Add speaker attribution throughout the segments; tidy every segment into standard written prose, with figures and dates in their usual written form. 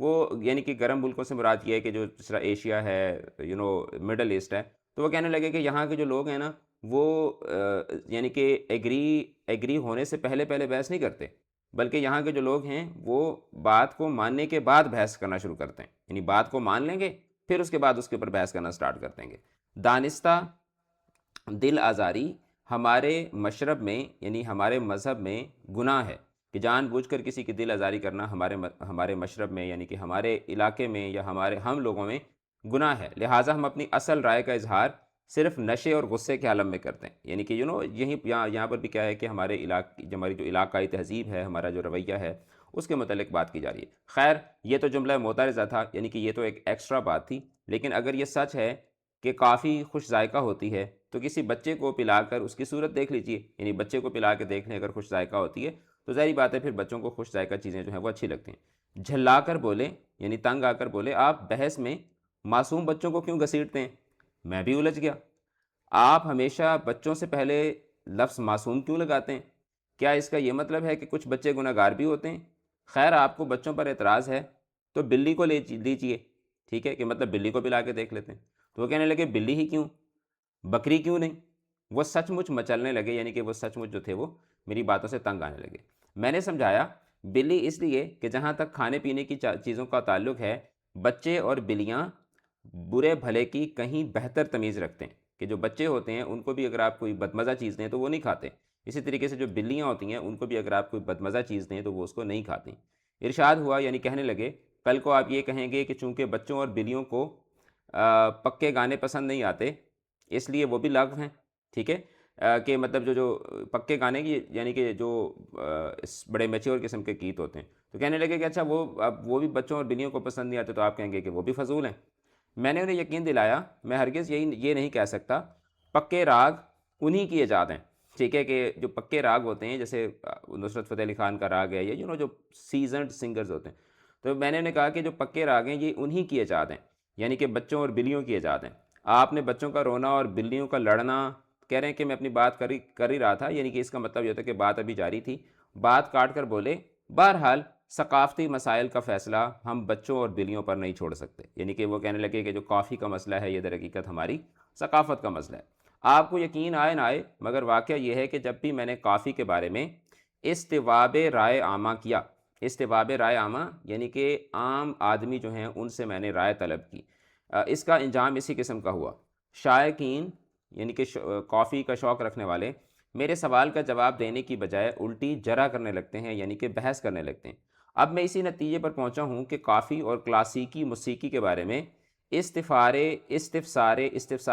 Speaker 1: وہ یعنی کہ گرم ملکوں سے مراد یہ ہے کہ جو جس طرح ایشیا ہے، مڈل ایسٹ ہے، تو وہ کہنے لگے کہ یہاں کے جو لوگ ہیں نا وہ یعنی کہ ایگری ہونے سے پہلے پہلے بحث نہیں کرتے، بلکہ یہاں کے جو لوگ ہیں وہ بات کو ماننے کے بعد بحث کرنا شروع کرتے ہیں، یعنی بات کو مان لیں گے پھر اس کے بعد اس کے اوپر بحث کرنا سٹارٹ کر دیں گے۔ دانستہ دل آزاری ہمارے مشرب میں یعنی ہمارے مذہب میں گناہ ہے، کہ جان بوجھ کر کسی کی دل آزاری کرنا ہمارے مشرب میں یعنی کہ ہمارے علاقے میں یا ہم لوگوں میں گناہ ہے، لہٰذا ہم اپنی اصل رائے کا اظہار صرف نشے اور غصے کے عالم میں کرتے ہیں۔ یعنی کہ یہاں پر بھی کیا ہے کہ ہماری جو علاقائی تہذیب ہے، ہمارا جو رویہ ہے، اس کے متعلق بات کی جا رہی ہے۔ خیر، یہ تو جملہ معترضہ تھا، یعنی کہ یہ تو ایک ایکسٹرا بات تھی، لیکن اگر یہ سچ ہے کہ کافی خوش ذائقہ ہوتی ہے تو کسی بچے کو پلا کر اس کی صورت دیکھ لیجئے، یعنی بچے کو پلا کے دیکھ لیں، اگر خوش ذائقہ ہوتی ہے تو ظاہری بات ہے پھر بچوں کو خوش ذائقہ چیزیں جو ہیں وہ اچھی لگتی ہیں۔ جھلا کر بولے یعنی تنگ آ کر بولے، آپ بحث میں معصوم بچوں کو کیوں گھسیٹتے ہیں؟ میں بھی الجھ گیا۔ آپ ہمیشہ بچوں سے پہلے لفظ معصوم کیوں لگاتے ہیں؟ کیا اس کا یہ مطلب ہے کہ کچھ بچے گناہ گار بھی ہوتے ہیں؟ خیر، آپ کو بچوں پر اعتراض ہے تو بلی کو لے لیجیے، ٹھیک ہے، کہ مطلب بلی کو پلا کے دیکھ لیتے ہیں۔ تو وہ کہنے لگے بلی ہی کیوں، بکری کیوں نہیں؟ وہ سچ مچ مچلنے لگے، یعنی کہ وہ سچ مچ جو تھے وہ میری باتوں سے تنگ آنے لگے۔ میں نے سمجھایا بلی اس لیے کہ جہاں تک کھانے پینے کی چیزوں کا تعلق ہے، بچے اور بلیاں برے بھلے کی کہیں بہتر تمیز رکھتے ہیں، کہ جو بچے ہوتے ہیں ان کو بھی اگر آپ کوئی بدمزہ چیز دیں تو وہ نہیں کھاتے، اسی طریقے سے جو بلیاں ہوتی ہیں ان کو بھی اگر آپ کوئی بدمزہ چیز دیں تو وہ اس کو نہیں کھاتی۔ ارشاد ہوا، یعنی کہنے لگے کل کو آپ یہ کہیں گے کہ چونکہ بچوں اور بلیوں کو پکے گانے پسند نہیں آتے اس لیے وہ بھی لغو ہیں، ٹھیک ہے، کہ مطلب جو پکے گانے کی یعنی کہ جو بڑے میچور قسم کے گیت ہوتے ہیں، تو کہنے لگے کہ اچھا اب وہ بھی بچوں اور بلیوں کو پسند نہیں آتے تو آپ کہیں گے کہ وہ بھی فضول ہیں۔ میں نے انہیں یقین دلایا میں ہرگز یہ نہیں کہہ سکتا، پکے راگ انہی کی ایجاد ہیں، ٹھیک ہے، کہ جو پکے راگ ہوتے ہیں جیسے نصرت فتح علی خان کا راگ ہے یا جو سیزنڈ سنگرز ہوتے ہیں، تو میں نے انہیں کہا کہ جو پکے راگ ہیں یہ انہی کی ایجاد ہیں، یعنی کہ بچوں اور بلیوں کی ایجاد ہیں۔ آپ نے بچوں کا رونا اور بلیوں کا لڑنا، کہہ رہے ہیں کہ میں اپنی بات کر ہی رہا تھا، یعنی کہ اس کا مطلب یہ ہوتا ہے کہ بات ابھی جاری تھی، بات کاٹ کر بولے بہرحال ثقافتی مسائل کا فیصلہ ہم بچوں اور بلیوں پر نہیں چھوڑ سکتے، یعنی کہ وہ کہنے لگے کہ جو کافی کا مسئلہ ہے یہ در حقیقت ہماری ثقافت کا مسئلہ ہے۔ آپ کو یقین آئے نہ آئے مگر واقعہ یہ ہے کہ جب بھی میں نے کافی کے بارے میں استواب رائے عامہ کیا، استواب رائے عامہ یعنی کہ عام آدمی جو ہیں ان سے میں نے رائے طلب کی، اس کا انجام اسی قسم کا ہوا۔ شائقین یعنی کہ کافی کا شوق رکھنے والے میرے سوال کا جواب دینے کی بجائے الٹی جرا کرنے لگتے ہیں، یعنی کہ بحث کرنے لگتے ہیں۔ اب میں اسی نتیجے پر پہنچا ہوں کہ کافی اور کلاسیکی موسیقی کے بارے میں استفسار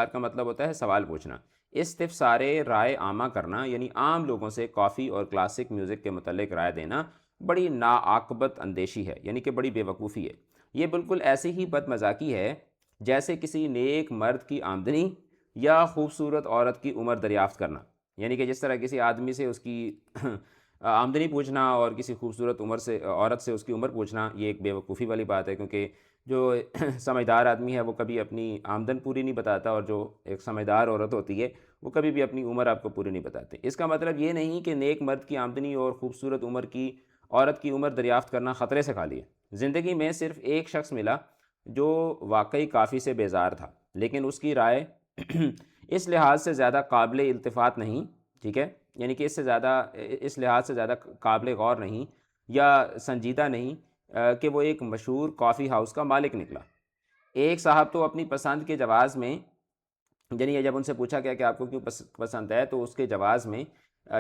Speaker 1: کا مطلب ہوتا ہے سوال پوچھنا، استفسار رائے عامہ کرنا یعنی عام لوگوں سے کافی اور کلاسک میوزک کے متعلق رائے دینا بڑی ناعاقبت اندیشی ہے، یعنی کہ بڑی بے وقوفی ہے۔ یہ بالکل ایسی ہی بد مذاقی ہے جیسے کسی نیک مرد کی آمدنی یا خوبصورت عورت کی عمر دریافت کرنا، یعنی کہ جس طرح کسی آدمی سے اس کی آمدنی پوچھنا اور کسی خوبصورت عورت سے اس کی عمر پوچھنا، یہ ایک بے وقوفی والی بات ہے، کیونکہ جو سمجھدار آدمی ہے وہ کبھی اپنی آمدن پوری نہیں بتاتا، اور جو ایک سمجھدار عورت ہوتی ہے وہ کبھی بھی اپنی عمر آپ کو پوری نہیں بتاتے۔ اس کا مطلب یہ نہیں کہ نیک مرد کی آمدنی اور خوبصورت عمر کی عورت کی عمر دریافت کرنا خطرے سے خالی ہے۔ زندگی میں صرف ایک شخص ملا جو واقعی کافی سے بیزار تھا، لیکن اس کی رائے اس لحاظ سے زیادہ قابل التفات نہیں، ٹھیک ہے، یعنی کہ اس لحاظ سے زیادہ قابل غور نہیں یا سنجیدہ نہیں کہ وہ ایک مشہور کافی ہاؤس کا مالک نکلا۔ ایک صاحب تو اپنی پسند کے جواز میں، یعنی جب ان سے پوچھا گیا کہ آپ کو کیوں پسند ہے، تو اس کے جواز میں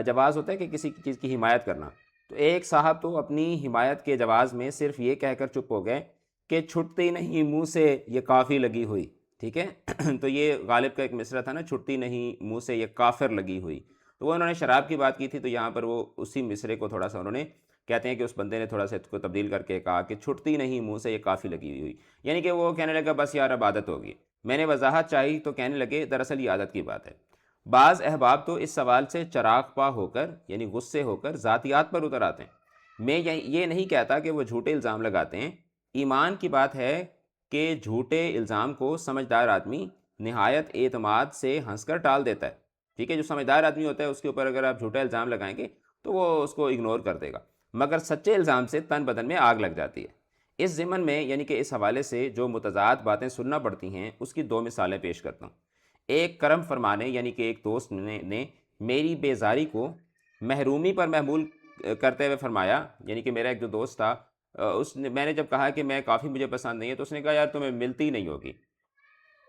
Speaker 1: جواز ہوتا ہے کہ کسی چیز کی حمایت کرنا، تو ایک صاحب تو اپنی حمایت کے جواز میں صرف یہ کہہ کر چپ ہو گئے کہ چھٹتی نہیں منہ سے یہ کافی لگی ہوئی، ٹھیک ہے تو یہ غالب کا ایک مصرع تھا نا، چھٹتی نہیں منہ سے یہ کافر لگی ہوئی، تو وہ انہوں نے شراب کی بات کی تھی، تو یہاں پر وہ اسی مصرے کو تھوڑا سا انہوں نے کہتے ہیں کہ اس بندے نے تھوڑا سا اس کو تبدیل کر کے کہا کہ چھٹتی نہیں منہ سے یہ کافی لگی ہوئی، یعنی کہ وہ کہنے لگا بس یار اب عادت ہوگی۔ میں نے وضاحت چاہی تو کہنے لگے دراصل یہ عادت کی بات ہے۔ بعض احباب تو اس سوال سے چراغ پا ہو کر یعنی غصے ہو کر ذاتیات پر اتر آتے ہیں۔ میں یہ نہیں کہتا کہ وہ جھوٹے الزام لگاتے ہیں، ایمان کی بات ہے کہ جھوٹے الزام کو سمجھدار آدمی نہایت اعتماد سے ہنس کر ٹال دیتا ہے، ٹھیک ہے، جو سمجھدار آدمی ہوتا ہے اس کے اوپر اگر آپ جھوٹا الزام لگائیں گے تو وہ اس کو اگنور کر دے گا، مگر سچے الزام سے تن بدن میں آگ لگ جاتی ہے۔ اس ضمن میں یعنی کہ اس حوالے سے جو متضاد باتیں سننا پڑتی ہیں اس کی دو مثالیں پیش کرتا ہوں۔ ایک کرم فرمانے یعنی کہ ایک دوست نے میری بیزاری کو محرومی پر محمول کرتے ہوئے فرمایا، یعنی کہ میرا ایک جو دوست تھا، اس نے، میں نے جب کہا کہ میں کافی مجھے پسند نہیں ہے، تو اس نے کہا یار تمہیں ملتی نہیں ہوگی،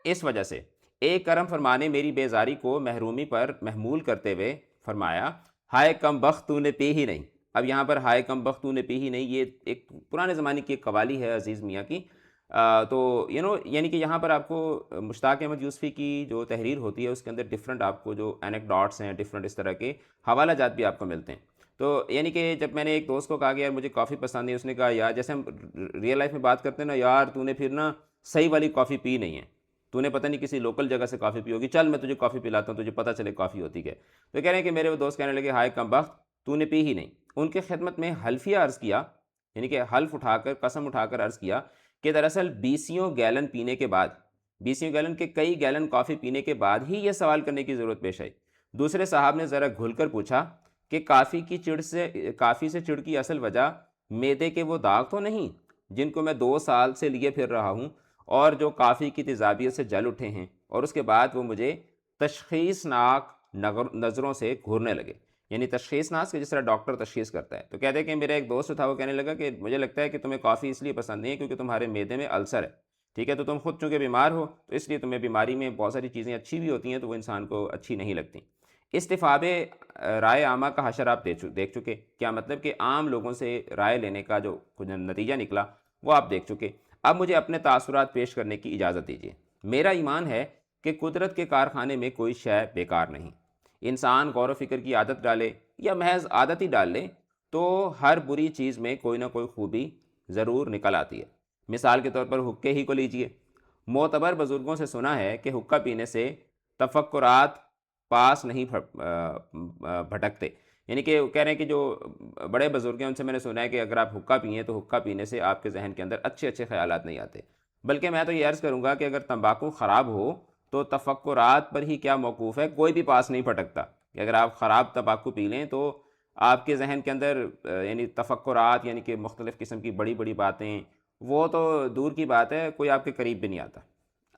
Speaker 1: اس وجہ سے۔ ایک کرم فرمانے میری بیزاری کو محرومی پر محمول کرتے ہوئے فرمایا، ہائے کم بخت تو نے پی ہی نہیں۔ اب یہاں پر ہائے کم بخت تو نے پی ہی نہیں، یہ ایک پرانے زمانے کی ایک قوالی ہے عزیز میاں کی۔ تو یعنی کہ یہاں پر آپ کو مشتاق احمد یوسفی کی جو تحریر ہوتی ہے اس کے اندر ڈفرنٹ آپ کو جو اینیکڈاٹس ہیں، ڈفرنٹ اس طرح کے حوالہ جات بھی آپ کو ملتے ہیں۔ تو یعنی کہ جب میں نے ایک دوست کو کہا کہ یار مجھے کافی پسند نہیں، اس نے کہا یار جیسے ہم ریئل لائف میں بات کرتے ہیں نا، یار تو نے پھر نا صحیح والی کافی پی نہیں ہے، تو نے پتہ نہیں کسی لوکل جگہ سے کافی پی ہوگی، چل میں تجھے کافی پلاتا ہوں، تجھے پتہ چلے کافی ہوتی ہے۔ تو کہہ رہے ہیں کہ میرے وہ دوست کہنے لگے ہائے کم بخت تو نے پی ہی نہیں۔ ان کے خدمت میں حلفیہ عرض کیا، یعنی کہ حلف اٹھا کر، قسم اٹھا کر عرض کیا کہ دراصل 20 گیلن پینے کے بعد، 20 گیلن کے کئی گیلن کافی پینے کے بعد ہی یہ سوال کرنے کی ضرورت پیش آئی۔ دوسرے صاحب نے ذرا گھل کر پوچھا کہ کافی سے چڑ کی اصل وجہ معدے کے وہ داغ تو نہیں جن کو میں 2 سال سے لیے پھر رہا ہوں اور جو کافی کی تیزابیت سے جل اٹھے ہیں، اور اس کے بعد وہ مجھے تشخیصناک نظروں سے گھورنے لگے۔ یعنی تشخیصناک کہ جس طرح ڈاکٹر تشخیص کرتا ہے۔ تو کہتے ہیں کہ میرا ایک دوست تھا، وہ کہنے لگا کہ مجھے لگتا ہے کہ تمہیں کافی اس لیے پسند نہیں ہے کیونکہ تمہارے معدے میں السر ہے، ٹھیک ہے، تو تم خود چونکہ بیمار ہو تو اس لیے تمہیں بیماری میں بہت ساری چیزیں اچھی بھی ہوتی ہیں تو وہ انسان کو اچھی نہیں لگتی۔ استفاب رائے عامہ کا حشر آپ دیکھ چکے، کیا مطلب کہ عام لوگوں سے رائے لینے کا جو نتیجہ نکلا وہ آپ دیکھ چکے۔ اب مجھے اپنے تاثرات پیش کرنے کی اجازت دیجیے۔ میرا ایمان ہے کہ قدرت کے کارخانے میں کوئی شے بیکار نہیں۔ انسان غور و فکر کی عادت ڈالے یا محض عادت ہی ڈال لے تو ہر بری چیز میں کوئی نہ کوئی خوبی ضرور نکل آتی ہے۔ مثال کے طور پر حقے ہی کو لیجئے۔ معتبر بزرگوں سے سنا ہے کہ حقہ پینے سے تفکرات پاس نہیں بھٹکتے، یعنی کہ کہہ رہے ہیں کہ جو بڑے بزرگ ہیں ان سے میں نے سنا ہے کہ اگر آپ حقہ پئیں تو حقہ پینے سے آپ کے ذہن کے اندر اچھے اچھے خیالات نہیں آتے، بلکہ میں تو یہ عرض کروں گا کہ اگر تمباکو خراب ہو تو تفکرات پر ہی کیا موقوف ہے، کوئی بھی پاس نہیں پھٹکتا۔ کہ اگر آپ خراب تمباکو پی لیں تو آپ کے ذہن کے اندر یعنی تفکرات، یعنی کہ مختلف قسم کی بڑی بڑی باتیں، وہ تو دور کی بات ہے، کوئی آپ کے قریب بھی نہیں آتا۔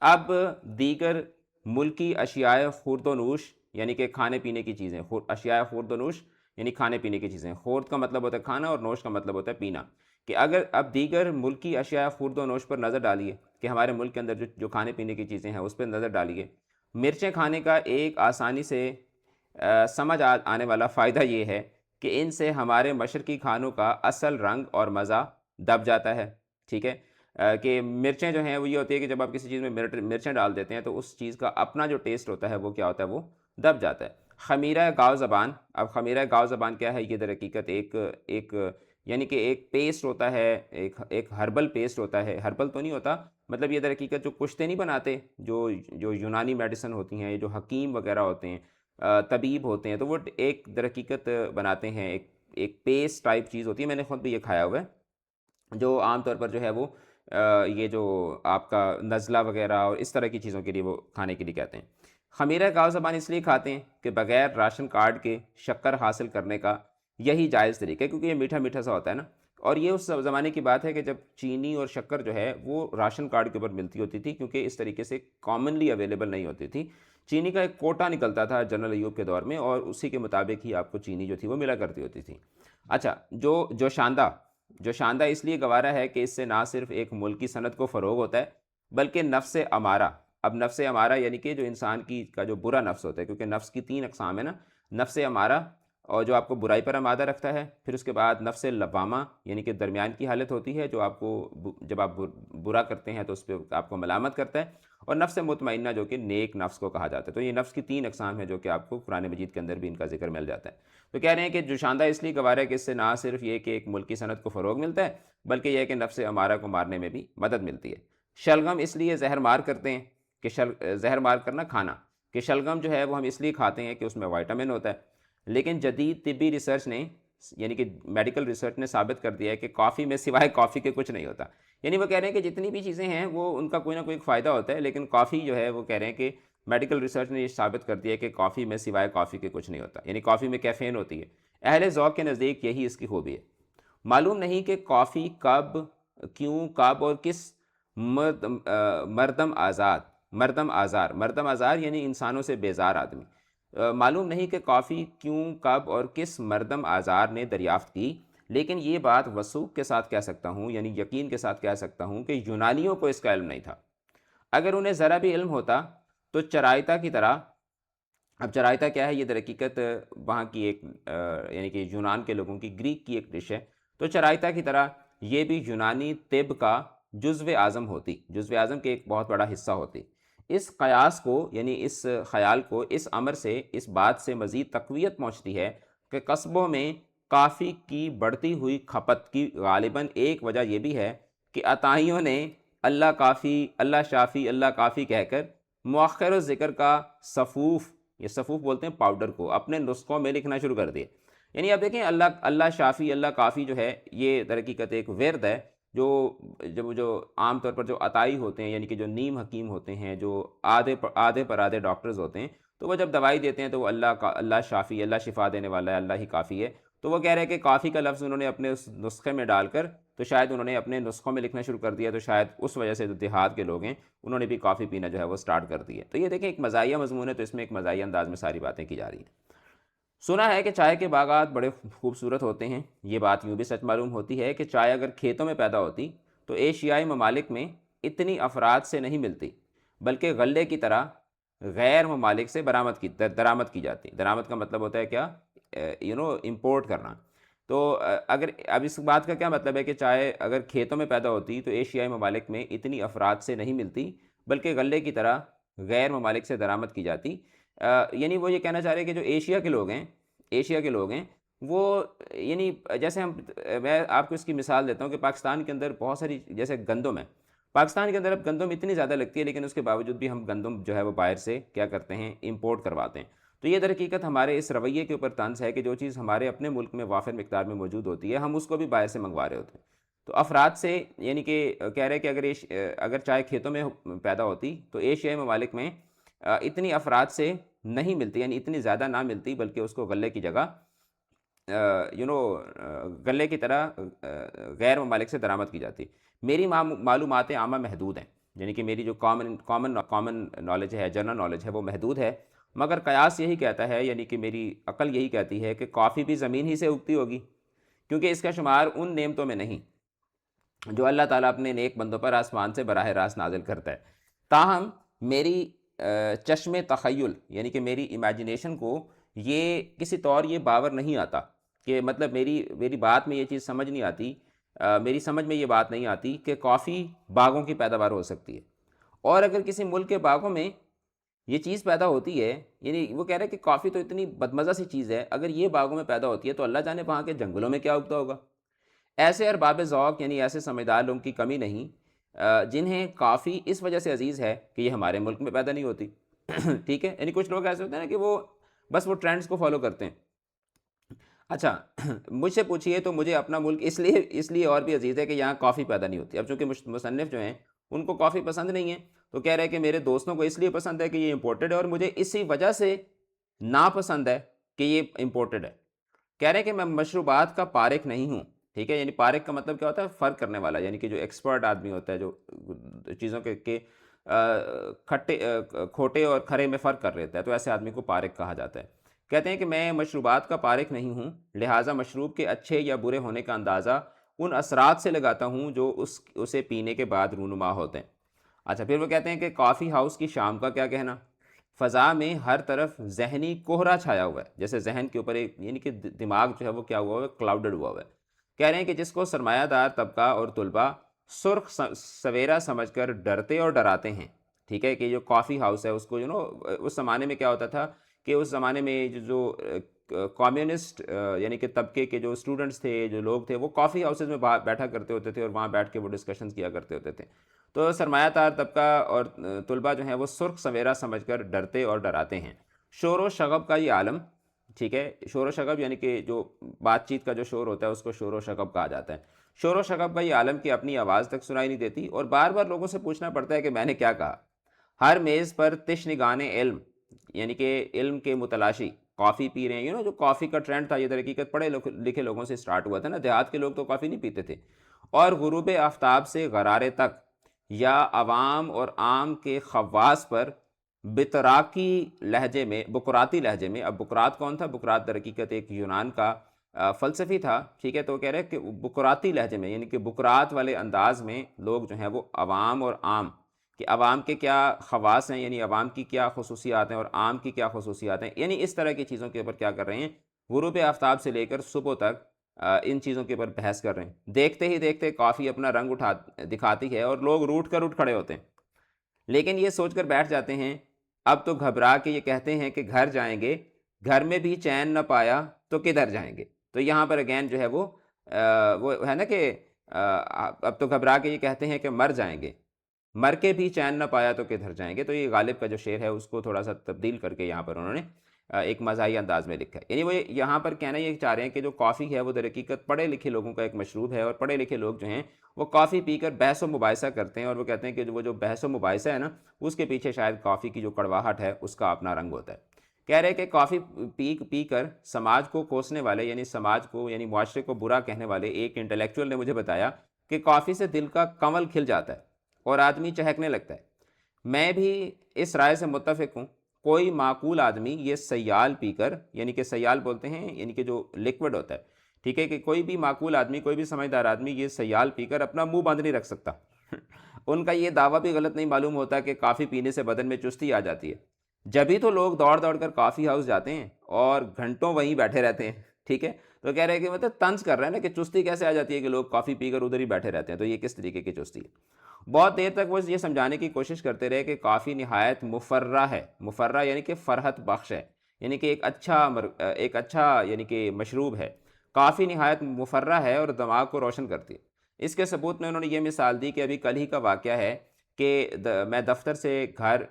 Speaker 1: اب دیگر ملکی اشیاء خورد و نوش یعنی کہ کھانے پینے کی چیزیں، اشیاء خورد و نوش یعنی کھانے پینے کی چیزیں، خورد کا مطلب ہوتا ہے کھانا اور نوش کا مطلب ہوتا ہے پینا، کہ اگر اب دیگر ملکی اشیاء خورد و نوش پر نظر ڈالیے کہ ہمارے ملک کے اندر جو کھانے پینے کی چیزیں ہیں اس پہ نظر ڈالیے، مرچیں کھانے کا ایک آسانی سے سمجھ آنے والا فائدہ یہ ہے کہ ان سے ہمارے مشرقی کھانوں کا اصل رنگ اور مزہ دب جاتا ہے، ٹھیک ہے، کہ مرچیں جو ہیں وہ یہ ہوتی ہے کہ جب آپ کسی چیز میں مرچیں ڈال دیتے ہیں تو اس چیز کا اپنا جو ٹیسٹ ہوتا ہے وہ کیا ہوتا ہے، وہ دب جاتا ہے۔ خمیرہ گاؤ زبان، اب خمیرہ گاؤ زبان کیا ہے، یہ در حقیقت ایک یعنی کہ ایک پیسٹ ہوتا ہے، ایک ہربل پیسٹ ہوتا ہے، ہربل تو نہیں ہوتا، مطلب یہ در حقیقت جو کشتے نہیں بناتے، جو یونانی میڈیسن ہوتی ہیں، جو حکیم وغیرہ ہوتے ہیں، طبیب ہوتے ہیں، تو وہ ایک در حقیقت بناتے ہیں، ایک پیسٹ ٹائپ چیز ہوتی ہے، میں نے خود بھی یہ کھایا ہوا ہے، جو عام طور پر جو ہے وہ یہ جو آپ کا نزلہ وغیرہ اور اس طرح کی چیزوں کے لیے وہ کھانے کے لیے کہتے ہیں۔ خمیرہ گاؤ زبان اس لیے کھاتے ہیں کہ بغیر راشن کارڈ کے شکر حاصل کرنے کا یہی جائز طریقہ ہے، کیونکہ یہ میٹھا میٹھا سا ہوتا ہے نا، اور یہ اس زمانے کی بات ہے کہ جب چینی اور شکر جو ہے وہ راشن کارڈ کے اوپر ملتی ہوتی تھی، کیونکہ اس طریقے سے کامنلی اویلیبل نہیں ہوتی تھی۔ چینی کا ایک کوٹا نکلتا تھا جنرل ایوب کے دور میں، اور اسی کے مطابق ہی آپ کو چینی جو تھی وہ ملا کرتی ہوتی تھی۔ اچھا، جو شاندہ اس لیے گوارا ہے کہ اس سے نہ صرف ایک ملکی صنعت کو فروغ ہوتا ہے بلکہ نفس امارہ، اب نفس امارہ یعنی کہ جو انسان کا جو برا نفس ہوتا ہے، کیونکہ نفس کی 3 اقسام ہے نا، نفس امارہ اور جو آپ کو برائی پر آمادہ رکھتا ہے، پھر اس کے بعد نفس لوامہ یعنی کہ درمیان کی حالت ہوتی ہے جو آپ کو جب آپ برا کرتے ہیں تو اس پہ آپ کو ملامت کرتا ہے، اور نفس مطمئنہ جو کہ نیک نفس کو کہا جاتا ہے۔ تو یہ نفس کی 3 اقسام ہیں جو کہ آپ کو قرآن مجید کے اندر بھی ان کا ذکر مل جاتا ہے۔ تو کہہ رہے ہیں کہ جوشاندہ اس لیے گوارا ہے کہ اس سے نہ صرف یہ کہ ایک ملکی صنعت کو فروغ ملتا ہے بلکہ یہ ہے کہ نفس امارہ کو مارنے میں بھی مدد ملتی ہے۔ شلغم اس لیے زہر مار کرتے ہیں کہ زہر مار کرنا کھانا، کہ شلغم جو ہے وہ ہم اس لیے کھاتے ہیں کہ اس میں وائٹامن ہوتا ہے، لیکن جدید طبی ریسرچ نے یعنی کہ میڈیکل ریسرچ نے ثابت کر دیا ہے کہ کافی میں سوائے کافی کے کچھ نہیں ہوتا۔ یعنی وہ کہہ رہے ہیں کہ جتنی بھی چیزیں ہیں وہ ان کا کوئی نہ کوئی فائدہ ہوتا ہے، لیکن کافی جو ہے وہ کہہ رہے ہیں کہ میڈیکل ریسرچ نے یہ ثابت کر دیا ہے کہ کافی میں سوائے کافی کے کچھ نہیں ہوتا، یعنی کافی میں کیفین ہوتی ہے۔ اہل ذوق کے نزدیک یہی اس کی خوبی ہے۔ معلوم نہیں کہ کافی کب کیوں کب اور کس مردم آزاد، مردم آزار یعنی انسانوں سے بیزار آدمی، معلوم نہیں کہ کافی کیوں کب اور کس مردم آزار نے دریافت کی، لیکن یہ بات وثوق کے ساتھ کہہ سکتا ہوں، یعنی یقین کے ساتھ کہہ سکتا ہوں کہ یونانیوں کو اس کا علم نہیں تھا۔ اگر انہیں ذرا بھی علم ہوتا تو چرائتا کی طرح، اب چرائتا کیا ہے، یہ در حقیقت وہاں کی ایک یعنی کہ یونان کے لوگوں کی، گریک کی ایک ڈش ہے، تو چرائتا کی طرح یہ بھی یونانی طب کا جزو اعظم ہوتی، جزو اعظم کے ایک بہت بڑا حصہ ہوتی۔ اس قیاس کو یعنی اس خیال کو، اس امر سے، اس بات سے مزید تقویت پہنچتی ہے کہ قصبوں میں کافی کی بڑھتی ہوئی کھپت کی غالباً ایک وجہ یہ بھی ہے کہ عطائیوں نے اللہ کافی، اللہ شافی، اللہ کافی کہہ کر مؤخر الذکر کا صفوف، یہ صفوف بولتے ہیں پاؤڈر کو، اپنے نسخوں میں لکھنا شروع کر دیا۔ یعنی اب دیکھیں، اللہ شافی، اللہ کافی جو ہے، یہ در حقیقت ایک ورد ہے جو عام طور پر جو عطائی ہوتے ہیں، یعنی کہ جو نیم حکیم ہوتے ہیں، جو آدھے پر آدھے ڈاکٹرز ہوتے ہیں، تو وہ جب دوائی دیتے ہیں تو وہ اللہ شافی، اللہ شفا دینے والا ہے، اللہ ہی کافی ہے، تو وہ کہہ رہے ہیں کہ کافی کا لفظ انہوں نے اپنے اس نسخے میں ڈال کر، تو شاید انہوں نے اپنے نسخوں میں لکھنا شروع کر دیا، تو شاید اس وجہ سے جو دیہات کے لوگ ہیں انہوں نے بھی کافی پینا جو ہے وہ سٹارٹ کر دیا۔ تو یہ دیکھیں ایک مزاحیہ مضمون ہے، تو اس میں ایک مزاحیہ انداز میں ساری باتیں کی جا رہی ہیں۔ سنا ہے کہ چائے کے باغات بڑے خوبصورت ہوتے ہیں، یہ بات یوں بھی سچ معلوم ہوتی ہے کہ چائے اگر کھیتوں میں پیدا ہوتی تو ایشیائی ممالک میں اتنی افراد سے نہیں ملتی، بلکہ غلے کی طرح غیر ممالک سے درآمد کی جاتی۔ درآمد کا مطلب ہوتا ہے کیا، امپورٹ کرنا۔ تو اگر اب اس بات کا کیا مطلب ہے کہ چائے اگر کھیتوں میں پیدا ہوتی تو ایشیائی ممالک میں اتنی افراد سے نہیں ملتی، بلکہ غلے کی طرح غیر ممالک سے درآمد کی جاتی۔ یعنی وہ یہ کہنا چاہ رہے ہیں کہ جو ایشیا کے لوگ ہیں وہ، یعنی جیسے میں آپ کو اس کی مثال دیتا ہوں کہ پاکستان کے اندر بہت ساری، جیسے گندم ہے، پاکستان کے اندر اب گندم اتنی زیادہ لگتی ہے، لیکن اس کے باوجود بھی ہم گندم جو ہے وہ باہر سے کیا کرتے ہیں، امپورٹ کرواتے ہیں۔ تو یہ در حقیقت ہمارے اس رویے کے اوپر طنز ہے کہ جو چیز ہمارے اپنے ملک میں وافر مقدار میں موجود ہوتی ہے، ہم اس کو بھی باہر سے منگوا رہے ہوتے ہیں۔ تو افراد سے، یعنی کہ کہہ رہے ہیں کہ اگر چائے کھیتوں میں پیدا ہوتی تو ایشیائی ممالک میں اتنی افراد سے نہیں ملتی، یعنی اتنی زیادہ نہ ملتی، بلکہ اس کو غلے کی جگہ غلے کی طرح غیر ممالک سے درآمد کی جاتی۔ میری معلومات عامہ محدود ہیں، یعنی کہ میری جو کامن نالج ہے، جنرل نالج ہے، وہ محدود ہے، مگر قیاس یہی کہتا ہے، یعنی کہ میری عقل یہی کہتی ہے کہ کافی بھی زمین ہی سے اگتی ہوگی، کیونکہ اس کا شمار ان نعمتوں میں نہیں جو اللہ تعالیٰ اپنے نیک بندوں پر آسمان سے براہ راست نازل کرتا ہے۔ تاہم میری چشم تخیل، یعنی کہ میری امیجنیشن کو یہ کسی طور یہ باور نہیں آتا کہ مطلب میری بات میں یہ چیز سمجھ نہیں آتی، میری سمجھ میں یہ بات نہیں آتی کہ کافی باغوں کی پیداوار ہو سکتی ہے۔ اور اگر کسی ملک کے باغوں میں یہ چیز پیدا ہوتی ہے، یعنی وہ کہہ رہے ہیں کہ کافی تو اتنی بدمزہ سی چیز ہے، اگر یہ باغوں میں پیدا ہوتی ہے تو اللہ جانے وہاں کے جنگلوں میں کیا اگتا ہوگا۔ ایسے ارباب ذوق، یعنی ایسے سمجھدار لوگوں کی کمی نہیں جنہیں کافی اس وجہ سے عزیز ہے کہ یہ ہمارے ملک میں پیدا نہیں ہوتی۔ ٹھیک ہے، یعنی کچھ لوگ ایسے ہوتے ہیں نا کہ وہ بس وہ ٹرینڈز کو فالو کرتے ہیں۔ اچھا، مجھ سے پوچھیے تو مجھے اپنا ملک اس لیے اور بھی عزیز ہے کہ یہاں کافی پیدا نہیں ہوتی۔ اب چونکہ مصنف جو ہیں ان کو کافی پسند نہیں ہے، تو کہہ رہے ہیں کہ میرے دوستوں کو اس لیے پسند ہے کہ یہ امپورٹڈ ہے، اور مجھے اسی وجہ سے ناپسند ہے کہ یہ امپورٹڈ ہے۔ کہہ رہے ہیں کہ میں مشروبات کا پارک نہیں ہوں۔ ٹھیک ہے، یعنی پارک کا مطلب کیا ہوتا ہے، فرق کرنے والا، یعنی کہ جو ایکسپرٹ آدمی ہوتا ہے، جو چیزوں کے کھوٹے اور کھرے میں فرق کر لیتا ہے، تو ایسے آدمی کو پارک کہا جاتا ہے۔ کہتے ہیں کہ میں مشروبات کا پارک نہیں ہوں، لہٰذا مشروب کے اچھے یا برے ہونے کا اندازہ ان اثرات سے لگاتا ہوں جو اسے پینے کے بعد رونما ہوتے ہیں۔ اچھا، پھر وہ کہتے ہیں کہ کافی ہاؤس کی شام کا کیا کہنا۔ فضا میں ہر طرف ذہنی کوہرا چھایا ہوا ہے، جیسے ذہن کے اوپر ایک، یعنی کہ دماغ جو ہے وہ کیا ہوا ہوا ہے، کلاؤڈڈ ہوا ہوا ہے۔ کہہ رہے ہیں کہ جس کو سرمایہ دار طبقہ اور طلباء سرخ سویرا سمجھ کر ڈرتے اور ڈراتے ہیں۔ ٹھیک ہے، کہ جو کافی ہاؤس ہے اس کو اس زمانے میں کیا ہوتا تھا کہ اس زمانے میں جو کمیونسٹ یعنی کہ طبقے کے جو اسٹوڈنٹس تھے، جو لوگ تھے، وہ کافی ہاؤسز میں بیٹھا کرتے ہوتے تھے اور وہاں بیٹھ کے وہ ڈسکشنز کیا کرتے ہوتے تھے۔ تو سرمایہ دار طبقہ اور طلباء جو ہیں وہ سرخ سویرا سمجھ کر ڈرتے اور ڈراتے ہیں۔ شور و شغب کا یہ عالم، ٹھیک ہے، شور و شغب یعنی کہ جو بات چیت کا جو شور ہوتا ہے اس کو شور و شغب کہا جاتا ہے۔ شور و شغب کا یہ عالم کی اپنی آواز تک سنائی نہیں دیتی، اور بار بار لوگوں سے پوچھنا پڑتا ہے کہ میں نے کیا کہا۔ ہر میز پر تشنگان علم، یعنی کہ علم کے متلاشی کافی پی رہے ہیں۔ جو کافی کا ٹرینڈ تھا، یہ در حقیقت پڑھے لکھے لوگوں سے سٹارٹ ہوا تھا نا، دیہات کے لوگ تو کافی نہیں پیتے تھے، اور غروب آفتاب سے غرارے تک یا عوام اور عام کے خواص پر بتراکی لہجے میں، بکراتی لہجے میں. اب بکرات کون تھا؟ بکرات در حقیقت ایک یونان کا فلسفی تھا، ٹھیک ہے. تو کہہ رہے ہیں کہ بکراتی لہجے میں، یعنی کہ بکرات والے انداز میں لوگ جو ہیں وہ عوام اور عام، کہ عوام کے کیا خواص ہیں، یعنی عوام کی کیا خصوصیات ہیں اور عام کی کیا خصوصیات ہیں، یعنی اس طرح کی چیزوں کے اوپر کیا کر رہے ہیں، غروب آفتاب سے لے کر صبح تک ان چیزوں کے اوپر بحث کر رہے ہیں. دیکھتے ہی دیکھتے کافی اپنا رنگ دکھاتی ہے اور لوگ روٹ کر اٹھ کھڑے ہوتے ہیں، لیکن یہ سوچ کر بیٹھ جاتے ہیں، اب تو گھبرا کے یہ کہتے ہیں کہ گھر جائیں گے، گھر میں بھی چین نہ پایا تو کدھر جائیں گے. تو یہاں پر اگین جو ہے وہ ہے نا کہ اب تو گھبرا کے یہ کہتے ہیں کہ مر جائیں گے، مر کے بھی چین نہ پایا تو کدھر جائیں گے. تو یہ غالب کا جو شعر ہے اس کو تھوڑا سا تبدیل کر کے یہاں پر انہوں نے ایک مزاحیہ انداز میں لکھا ہے. یعنی وہ یہاں پر کہنا یہ چاہ رہے ہیں کہ جو کافی ہے وہ در حقیقت پڑھے لکھے لوگوں کا ایک مشروب ہے، اور پڑھے لکھے لوگ جو ہیں وہ کافی پی کر بحث و مباحثہ کرتے ہیں، اور وہ کہتے ہیں کہ وہ جو بحث و مباحثہ ہے نا، اس کے پیچھے شاید کافی کی جو کڑواہٹ ہے اس کا اپنا رنگ ہوتا ہے. کہہ رہے کہ کافی پی کر سماج کو کوسنے والے، یعنی سماج کو، یعنی معاشرے کو برا کہنے والے ایک انٹلیکچوئل نے مجھے بتایا کہ کافی سے دل کا کنول کھل جاتا ہے اور آدمی چہکنے لگتا ہے. میں بھی اس رائے سے متفق ہوں. کوئی معقول آدمی یہ سیال پی کر، یعنی کہ سیال بولتے ہیں یعنی کہ جو لیکوڈ ہوتا ہے، ٹھیک ہے، کہ کوئی بھی معقول آدمی، کوئی بھی سمجھدار آدمی یہ سیال پی کر اپنا منہ بند نہیں رکھ سکتا. ان کا یہ دعویٰ بھی غلط نہیں معلوم ہوتا کہ کافی پینے سے بدن میں چستی آ جاتی ہے. جبھی تو لوگ دوڑ دوڑ کر کافی ہاؤس جاتے ہیں اور گھنٹوں وہیں بیٹھے رہتے ہیں، ٹھیک ہے. تو کہہ رہے ہیں کہ مطلب طنز کر رہے ہیں نا کہ چستی کیسے آ جاتی ہے کہ لوگ کافی پی کر ادھر ہی بیٹھے رہتے ہیں، تو یہ کس طریقے کی چستی ہے. بہت دیر تک وہ یہ سمجھانے کی کوشش کرتے رہے کہ کافی نہایت مفرہ ہے. مفرہ یعنی کہ فرحت بخش ہے، یعنی کہ ایک اچھا یعنی کہ مشروب ہے. کافی نہایت مفرہ ہے اور دماغ کو روشن کرتی ہے. اس کے ثبوت میں انہوں نے یہ مثال دی کہ ابھی کل ہی کا واقعہ ہے کہ میں دفتر سے گھر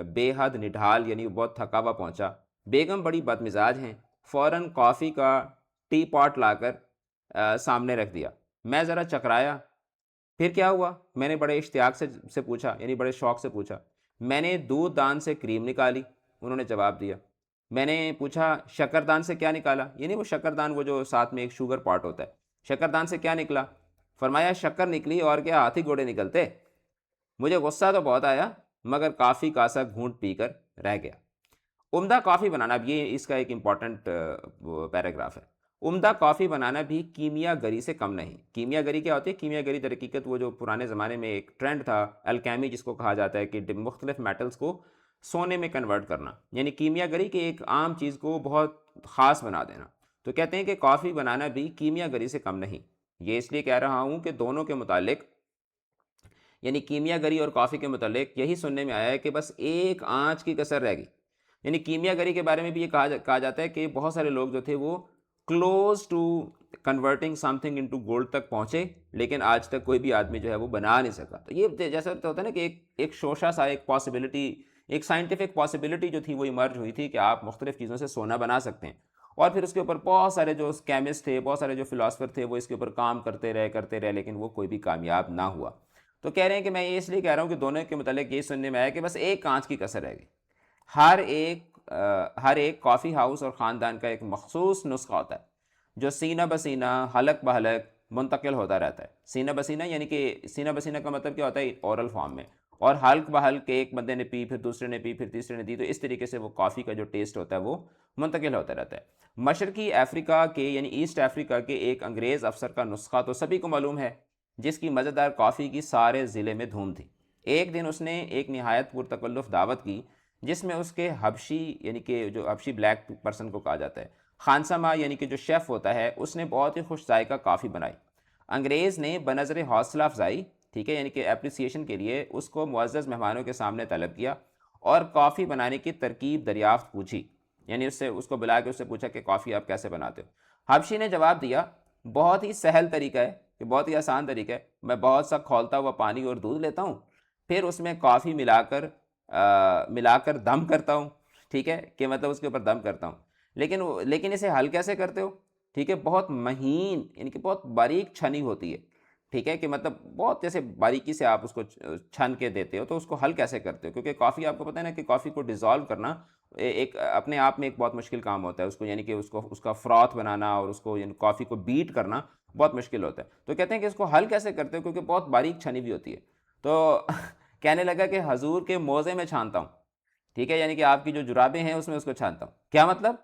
Speaker 1: بے حد نڈھال، یعنی بہت تھکا ہوا پہنچا. بیگم بڑی بدمزاج ہیں، فوراً کافی کا ٹی پاٹ لا کر سامنے رکھ دیا. میں ذرا چکرایا. پھر کیا ہوا؟ میں نے بڑے اشتیاق سے پوچھا، یعنی بڑے شوق سے پوچھا. میں نے دودھ دان سے کریم نکالی، انہوں نے جواب دیا. میں نے پوچھا شکر دان سے کیا نکالا، یعنی وہ شکر دان وہ جو ساتھ میں ایک شوگر پاٹ ہوتا ہے، شکر دان سے کیا نکلا؟ فرمایا شکر نکلی، اور کیا ہاتھی گھوڑے نکلتے. مجھے غصہ تو بہت آیا مگر کافی کا سا گھونٹ پی کر رہ گیا. عمدہ کافی بنانا، اب یہ اس کا ایک امپورٹنٹ پیراگراف ہے. عمدہ کافی بنانا بھی کیمیا گری سے کم نہیں. کیمیا گری کیا ہوتی ہے؟ کیمیا گری در حقیقت وہ جو پرانے زمانے میں ایک ٹرینڈ تھا، الکیمی جس کو کہا جاتا ہے، کہ مختلف میٹلز کو سونے میں کنورٹ کرنا، یعنی کیمیا گری کہ ایک عام چیز کو بہت خاص بنا دینا. تو کہتے ہیں کہ کافی بنانا بھی کیمیا گری سے کم نہیں. یہ اس لیے کہہ رہا ہوں کہ دونوں کے متعلق، یعنی کیمیا گری اور کافی کے متعلق یہی سننے میں آیا ہے کہ بس ایک آنچ کی کسر رہ گئی. یعنی کیمیا گری کے بارے میں بھی یہ کہا جاتا ہے کہ بہت سارے لوگ جو تھے وہ close to converting something into gold تک پہنچے، لیکن آج تک کوئی بھی آدمی جو ہے وہ بنا نہیں سکا. تو یہ جیسا ہوتا ہے نا کہ ایک شوشہ سا، ایک پاسبلٹی، ایک سائنٹیفک پاسبلٹی جو تھی وہ ایمرج ہوئی تھی کہ آپ مختلف چیزوں سے سونا بنا سکتے ہیں. اور پھر اس کے اوپر بہت سارے جو کیمسٹ تھے، بہت سارے جو فلاسفر تھے، وہ اس کے اوپر کام کرتے رہے، لیکن وہ کوئی بھی کامیاب نہ ہوا. تو کہہ رہے ہیں کہ میں یہ اس لیے کہہ رہا ہوں کہ دونوں کے متعلق یہ سننے میں آیا کہ بس ایک کانچ کی کسر رہ گئی. ہر ایک کافی ہاؤس اور خاندان کا ایک مخصوص نسخہ ہوتا ہے جو سینہ بسینہ، حلق بحلق منتقل ہوتا رہتا ہے. سینہ بسینہ یعنی کہ سینہ بسینہ کا مطلب کیا ہوتا ہے؟ اورل فارم میں. اور حلق بحلق ایک بندے نے پی، پھر دوسرے نے پی، پھر تیسرے نے دی. تو اس طریقے سے وہ کافی کا جو ٹیسٹ ہوتا ہے وہ منتقل ہوتا رہتا ہے. مشرقی افریقہ کے، یعنی ایسٹ افریقہ کے ایک انگریز افسر کا نسخہ تو سبھی کو معلوم ہے، جس کی مزیدار کافی کی سارے ضلع میں دھوم تھی. ایک دن اس نے ایک نہایت پرتکلف دعوت کی جس میں اس کے حبشی، یعنی کہ جو حبشی بلیک پرسن کو کہا جاتا ہے، خانسامہ یعنی کہ جو شیف ہوتا ہے، اس نے بہت ہی خوش ذائقہ کافی بنائی. انگریز نے بنظر حوصلہ افزائی، ٹھیک ہے، یعنی کہ اپریسیشن کے لیے اس کو معزز مہمانوں کے سامنے طلب کیا اور کافی بنانے کی ترکیب دریافت پوچھی. یعنی اس کو بلا کے اس سے پوچھا کہ کافی آپ کیسے بناتے ہو. حبشی نے جواب دیا بہت ہی سہل طریقہ ہے، کہ بہت ہی آسان طریقہ ہے. میں بہت سا کھولتا ہوا پانی اور دودھ لیتا ہوں، پھر اس میں کافی ملا کر دم کرتا ہوں، ٹھیک ہے، کہ مطلب اس کے اوپر دم کرتا ہوں. لیکن اسے حل کیسے کرتے ہو؟ ٹھیک ہے، بہت مہین، یعنی کہ بہت باریک چھنی ہوتی ہے، ٹھیک ہے، کہ مطلب بہت جیسے باریکی سے آپ اس کو چھن کے دیتے ہو. تو اس کو حل کیسے کرتے ہو؟ کیونکہ کافی آپ کو پتہ ہے نا کہ کافی کو ڈیزالو کرنا ایک اپنے آپ میں ایک بہت مشکل کام ہوتا ہے. اس کو یعنی کہ اس کا فروتھ بنانا اور اس کو یعنی کافی کو بیٹ کرنا بہت مشکل ہوتا ہے. تو کہتے ہیں کہ اس کو حل کیسے کرتے ہو, کیونکہ بہت باریک چھنی ہوئی ہوتی ہے. تو کہنے لگا کہ حضور کے موزے میں چھانتا ہوں, ٹھیک ہے, یعنی کہ آپ کی جو جرابیں ہیں اس میں اس کو چھانتا ہوں. کیا مطلب,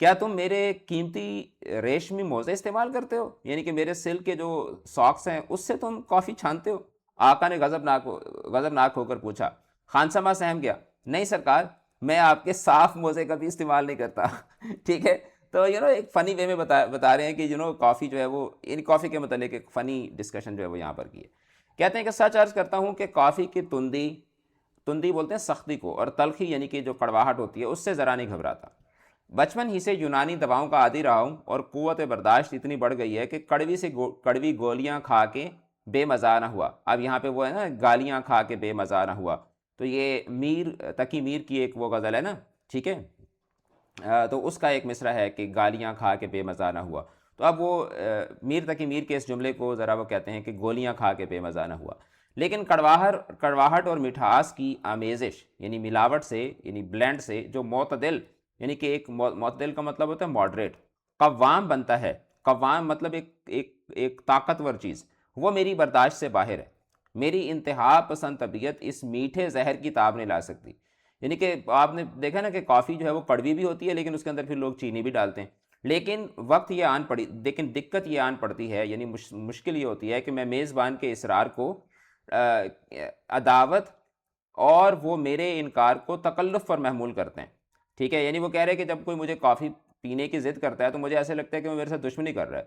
Speaker 1: کیا تم میرے قیمتی ریشمی موزے استعمال کرتے ہو, یعنی کہ میرے سلک کے جو ساکس ہیں اس سے تم کافی چھانتے ہو؟ آقا نے غضبناک ہو کر پوچھا. خانسمہ سہم گیا, نہیں سرکار, میں آپ کے صاف موزے کا بھی استعمال نہیں کرتا. ٹھیک ہے. تو ایک فنی وے میں بتا رہے ہیں کہ کافی جو ہے وہ, یعنی کافی کے متعلق ایک فنی ڈسکشن جو ہے وہ یہاں پر کی ہے. کہتے ہیں کہ سچ عرض کرتا ہوں کہ کافی کی تندی بولتے ہیں سختی کو, اور تلخی یعنی کہ جو کڑواہٹ ہوتی ہے اس سے ذرا نہیں گھبراتا. بچپن ہی سے یونانی دواؤں کا عادی رہا ہوں, اور قوت برداشت اتنی بڑھ گئی ہے کہ کڑوی گولیاں کھا کے بے مزہ نہ ہوا. اب یہاں پہ وہ ہے نا, گالیاں کھا کے بے مزہ نہ ہوا, تو یہ تقی میر کی ایک وہ غزل ہے نا, ٹھیک ہے, تو اس کا ایک مصرع ہے کہ گالیاں کھا کے بے مزہ نہ ہوا. تو اب وہ میر تقی میر کے اس جملے کو ذرا وہ کہتے ہیں کہ گولیاں کھا کے بے مزہ نہ ہوا. لیکن کڑواہٹ اور مٹھاس کی آمیزش, یعنی ملاوٹ سے, یعنی بلینڈ سے, جو معتدل, یعنی کہ ایک معتدل کا مطلب ہوتا ہے ماڈریٹ, قوام بنتا ہے. قوام مطلب ایک طاقتور چیز, وہ میری برداشت سے باہر ہے. میری انتہا پسند طبیعت اس میٹھے زہر کی تاب نہیں لا سکتی. یعنی کہ آپ نے دیکھا نا کہ کافی جو ہے وہ کڑوی بھی ہوتی ہے, لیکن اس کے اندر پھر لوگ چینی بھی ڈالتے ہیں. لیکن دقت یہ آن پڑتی ہے, یعنی مشکل یہ ہوتی ہے کہ میں میزبان کے اصرار کو عداوت اور وہ میرے انکار کو تکلف پر محمول کرتے ہیں. ٹھیک ہے, یعنی وہ کہہ رہے ہیں کہ جب کوئی مجھے کافی پینے کی ضد کرتا ہے تو مجھے ایسے لگتا ہے کہ وہ میرے ساتھ دشمنی کر رہا ہے,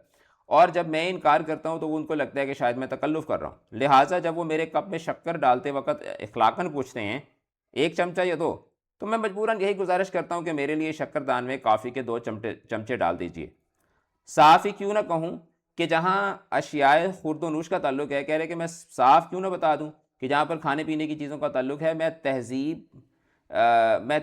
Speaker 1: اور جب میں انکار کرتا ہوں تو وہ ان کو لگتا ہے کہ شاید میں تکلف کر رہا ہوں. لہٰذا جب وہ میرے کپ میں شکر ڈالتے وقت اخلاقاً پوچھتے ہیں 1 چمچہ یا 2, تو میں مجبوراً یہی گزارش کرتا ہوں کہ میرے لیے شکر دان میں کافی کے 2 چمچے ڈال دیجیے. صاف ہی کیوں نہ کہوں کہ جہاں اشیاء خورد و نوش کا تعلق ہے, کہہ رہے کہ میں صاف کیوں نہ بتا دوں کہ جہاں پر کھانے پینے کی چیزوں کا تعلق ہے, میں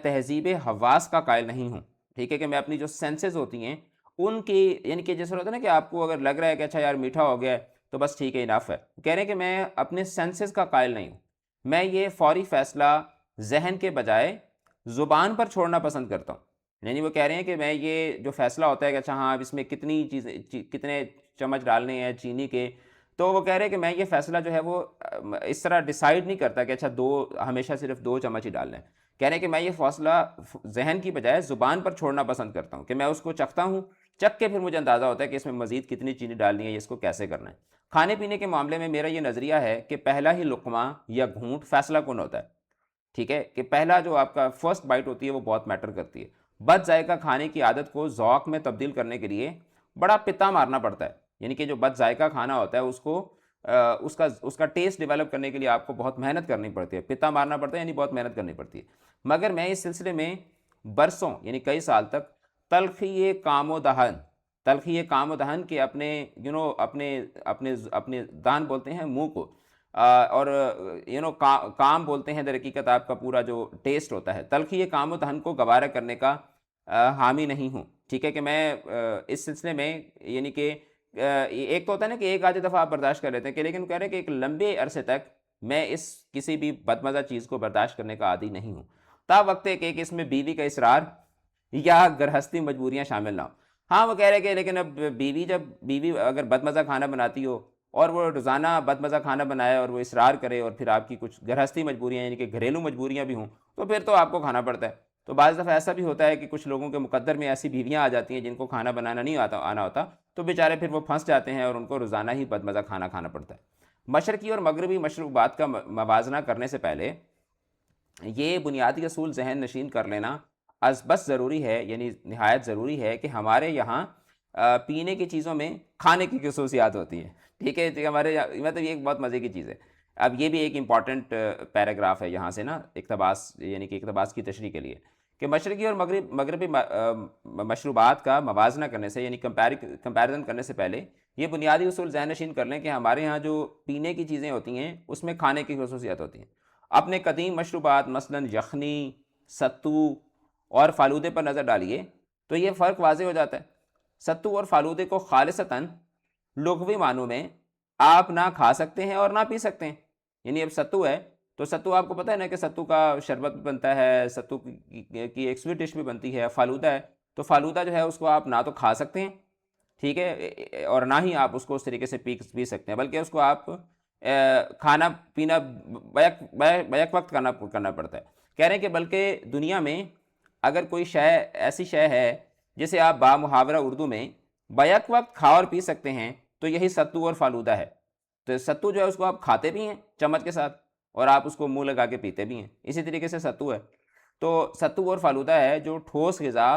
Speaker 1: تہذیب حواس کا قائل نہیں ہوں. ٹھیک ہے, کہ میں اپنی جو سینسز ہوتی ہیں ان کی, یعنی کہ جیسے ہوتا ہے نا کہ آپ کو اگر لگ رہا ہے کہ اچھا یار میٹھا ہو گیا ہے تو بس ٹھیک ہے, انف ہے. کہہ رہے ہیں کہ میں اپنے سینسز کا قائل نہیں ہوں. میں یہ فوری فیصلہ ذہن کے بجائے زبان پر چھوڑنا پسند کرتا ہوں. یعنی وہ کہہ رہے ہیں کہ میں یہ جو فیصلہ ہوتا ہے کہ اچھا ہاں اب اس میں کتنے چمچ ڈالنے ہیں چینی کے, تو وہ کہہ رہے ہیں کہ میں یہ فیصلہ جو ہے وہ اس طرح ڈیسائیڈ نہیں کرتا کہ اچھا ہمیشہ صرف 2 چمچ ہی ڈالنے ہیں. کہہ رہے ہیں کہ میں یہ فیصلہ ذہن کی بجائے زبان پر چھوڑنا پسند کرتا ہوں, کہ میں اس کو چکھتا ہوں, چکھ کے پھر مجھے اندازہ ہوتا ہے کہ اس میں مزید کتنی چینی ڈالنی ہے, اس کو کیسے کرنا ہے. کھانے پینے کے معاملے میں میرا یہ نظریہ ہے کہ پہلا ہی لقمہ یا گھونٹ فیصلہ کن ہوتا ہے. ٹھیک ہے, کہ پہلا جو آپ کا فرسٹ بائٹ ہوتی ہے وہ بہت میٹر کرتی ہے. بد ذائقہ کھانے کی عادت کو ذوق میں تبدیل کرنے کے لیے بڑا پتا مارنا پڑتا ہے. یعنی کہ جو بد ذائقہ کھانا ہوتا ہے اس کو اس کا ٹیسٹ ڈیولپ کرنے کے لیے آپ کو بہت محنت کرنی پڑتی ہے, پتا مارنا پڑتا ہے, یعنی بہت محنت کرنی پڑتی ہے. مگر میں اس سلسلے میں برسوں, یعنی کئی سال تک تلخی کام و دہن کے اپنے دہن بولتے ہیں منہ کو, اور کام بولتے ہیں در حقیقت آپ کا پورا جو ٹیسٹ ہوتا ہے, تلخی کام و دہن کو گوارا کرنے کا حامی نہیں ہوں. ٹھیک ہے, کہ میں اس سلسلے میں, یعنی کہ ایک تو ہوتا ہے نا کہ ایک آدھی دفعہ آپ برداشت کر لیتے ہیں, کہ لیکن کہہ رہے ہیں کہ ایک لمبے عرصے تک میں اس کسی بھی بدمزہ چیز کو برداشت کرنے کا عادی نہیں ہوں, تا وقت ہے کہ اس میں بیوی کا اصرار یا گرہستی مجبوریاں شامل نہ ہوں. ہاں وہ کہہ رہے کہ لیکن اب بیوی اگر بدمزہ کھانا بناتی ہو اور وہ روزانہ بدمزہ کھانا بنائے اور وہ اصرار کرے, اور پھر آپ کی کچھ گرہستی مجبوریاں یعنی کہ گھریلو مجبوریاں بھی ہوں, تو پھر تو آپ کو کھانا پڑتا ہے. تو بعض دفعہ ایسا بھی ہوتا ہے کہ کچھ لوگوں کے مقدر میں ایسی بیویاں آ جاتی ہیں جن کو کھانا بنانا نہیں آنا ہوتا, تو بیچارے پھر وہ پھنس جاتے ہیں اور ان کو روزانہ ہی بدمزہ کھانا پڑتا ہے. مشرقی اور مغربی مشروبات کا موازنہ کرنے سے پہلے یہ بنیادی اصول ذہن نشین کر لینا بس ضروری ہے, یعنی نہایت ضروری ہے کہ ہمارے یہاں پینے کی چیزوں میں کھانے کی خصوصیات ہوتی ہیں. ٹھیک ہے, ہمارے مطلب یہ ایک بہت مزے کی چیز ہے. اب یہ بھی ایک امپورٹنٹ پیراگراف ہے یہاں سے نا, اقتباس, یعنی کہ اقتباس کی تشریح کے لیے, کہ مشرقی اور مغربی مشروبات کا موازنہ کرنے سے, یعنی کمپیریزن کرنے سے پہلے یہ بنیادی اصول ذہن نشین کر لیں کہ ہمارے ہاں جو پینے کی چیزیں ہوتی ہیں اس میں کھانے کی خصوصیات ہوتی ہیں. اپنے قدیم مشروبات مثلاً یخنی, ستو اور فالودے پر نظر ڈالیے تو یہ فرق واضح ہو جاتا ہے. ستو اور فالودے کو خالصتاً لغوی معنوں میں آپ نہ کھا سکتے ہیں اور نہ پی سکتے ہیں. یعنی اب ستو ہے تو ستو آپ کو پتہ ہے نا کہ ستو کا شربت بھی بنتا ہے, ستو کی ایک سویٹ ڈش بھی بنتی ہے. فالودہ ہے تو فالودہ جو ہے اس کو آپ نہ تو کھا سکتے ہیں ٹھیک ہے، اور نہ ہی آپ اس کو اس طریقے سے پی سکتے ہیں، بلکہ اس کو آپ کھانا پینا بیک وقت کرنا پڑتا ہے۔ کہہ رہے ہیں کہ بلکہ دنیا میں اگر کوئی ایسی شے ہے جسے آپ بامحاورہ اردو میں بیک وقت کھا اور پی سکتے ہیں تو یہی ستو اور فالودہ ہے۔ تو ستو جو ہے اس کو آپ کھاتے بھی ہیں چمچ کے ساتھ، اور آپ اس کو منہ لگا کے پیتے بھی ہیں، اسی طریقے سے ستو ہے۔ تو ستو اور فالودہ ہے جو ٹھوس غذا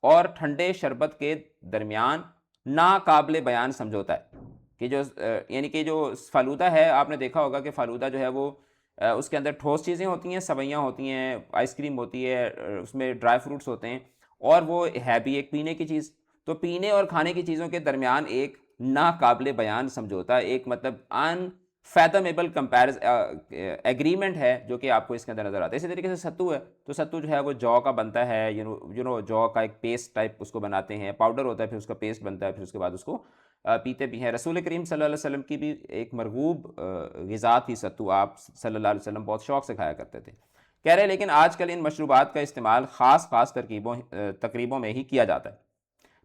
Speaker 1: اور ٹھنڈے شربت کے درمیان ناقابل بیان سمجھوتا ہے، کہ جو یعنی کہ جو فالودہ ہے، آپ نے دیکھا ہوگا کہ فالودہ جو ہے وہ اس کے اندر ٹھوس چیزیں ہوتی ہیں، سویاں ہوتی ہیں، آئس کریم ہوتی ہے، اس میں ڈرائی فروٹس ہوتے ہیں، اور وہ ہے بھی ایک پینے کی چیز۔ تو پینے اور کھانے کی چیزوں کے درمیان ایک ناقابل بیان سمجھوتا، ایک مطلب ان فیتھمیبل کمپیرز ایگریمنٹ ہے جو کہ آپ کو اس کے اندر نظر آتا ہے۔ اسی طریقے سے ستو ہے، تو ستو جو ہے وہ جو کا بنتا ہے، جو کا ایک پیسٹ ٹائپ اس کو بناتے ہیں، پاؤڈر ہوتا ہے، پھر اس کا پیسٹ بنتا ہے، پھر اس کے بعد اس کو پیتے بھی ہیں۔ رسول کریم صلی اللہ علیہ وسلم کی بھی ایک مرغوب غذا تھی ستو، آپ صلی اللہ علیہ وسلم بہت شوق سے کھایا کرتے تھے۔ کہہ رہے لیکن آج کل ان مشروبات کا استعمال خاص تقریبوں میں ہی کیا جاتا ہے۔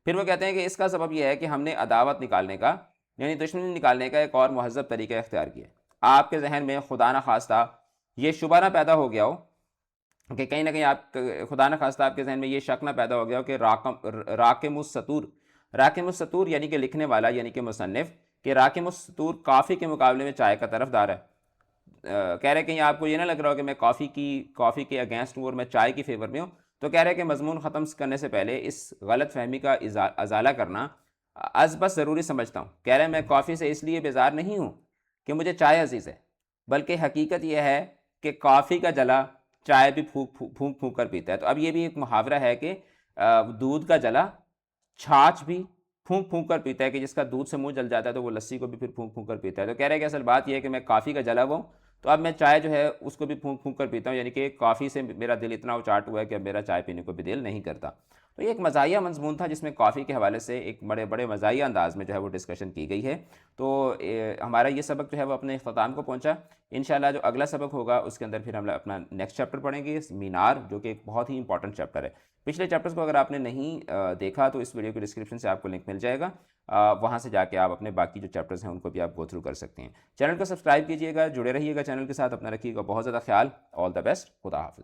Speaker 1: پھر وہ کہتے ہیں کہ اس کا سبب یہ ہے کہ ہم نے عداوت نکالنے کا، یعنی دشمنی نکالنے کا ایک اور مہذب طریقہ اختیار کیا ہے۔ آپ کے ذہن میں خدا نہ خواستہ یہ شبہ نہ پیدا ہو گیا ہو کہ کہیں نہ کہیں آپ خدا نہ خواستہ آپ کے ذہن میں یہ شک نہ پیدا ہو گیا ہو کہ راکم السطور یعنی کہ لکھنے والا، یعنی کہ مصنف، کہ راکم السطور کافی کے مقابلے میں چائے کا طرفدار ہے۔ کہہ رہے کہیں آپ کو یہ نہ لگ رہا ہو کہ میں کافی کے اگینسٹ ہوں اور میں چائے کی فیور میں ہوں۔ تو کہہ رہے کہ مضمون ختم کرنے سے پہلے اس غلط فہمی کا ازالہ کرنا از بس ضروری سمجھتا ہوں۔ کہہ رہے میں کافی سے اس لیے بیزار نہیں ہوں کہ مجھے چائے عزیز ہے، بلکہ حقیقت یہ ہے کہ کافی کا جلا چائے بھی پھونک پھونک کر پیتا ہے۔ تو اب یہ بھی ایک محاورہ ہے کہ دودھ کا جلا چھاچھ بھی پھونک پھونک کر پیتا ہے، کہ جس کا دودھ سے منہ جل جاتا ہے تو وہ لسی کو بھی پھر پھونک پھونک کر پیتا ہے۔ تو کہہ رہے کہ اصل بات یہ ہے کہ میں کافی کا جلا ہوا ہوں، تو اب میں چائے جو ہے اس کو بھی پھونک پھونک کر پیتا ہوں، یعنی کہ کافی سے میرا دل اتنا اچاٹ ہوا ہے کہ اب میرا چائے پینے کو بھی دل نہیں کرتا۔ تو یہ ایک مزاحیہ مضمون تھا جس میں کافی کے حوالے سے ایک بڑے بڑے مزاحیہ انداز میں جو ہے وہ ڈسکشن کی گئی ہے۔ تو ہمارا یہ سبق جو ہے وہ اپنے اختتام کو پہنچا۔ انشاءاللہ جو اگلا سبق ہوگا اس کے اندر پھر ہم اپنا نیکسٹ چیپٹر پڑھیں گے، مینار، جو کہ ایک بہت ہی امپورٹنٹ چیپٹر ہے۔ پچھلے چیپٹرز کو اگر آپ نے نہیں دیکھا تو اس ویڈیو کی ڈسکرپشن سے آپ کو لنک مل جائے گا، وہاں سے جا کے آپ اپنے باقی جو چیپٹرز ہیں ان کو بھی آپ گو تھرو کر سکتے ہیں۔ چینل کو سبسکرائب کیجیے گا، جڑے رہیے گا چینل کے ساتھ، اپنا رکھیے گا بہت زیادہ خیال۔ آل دا بیسٹ، خدا حافظ۔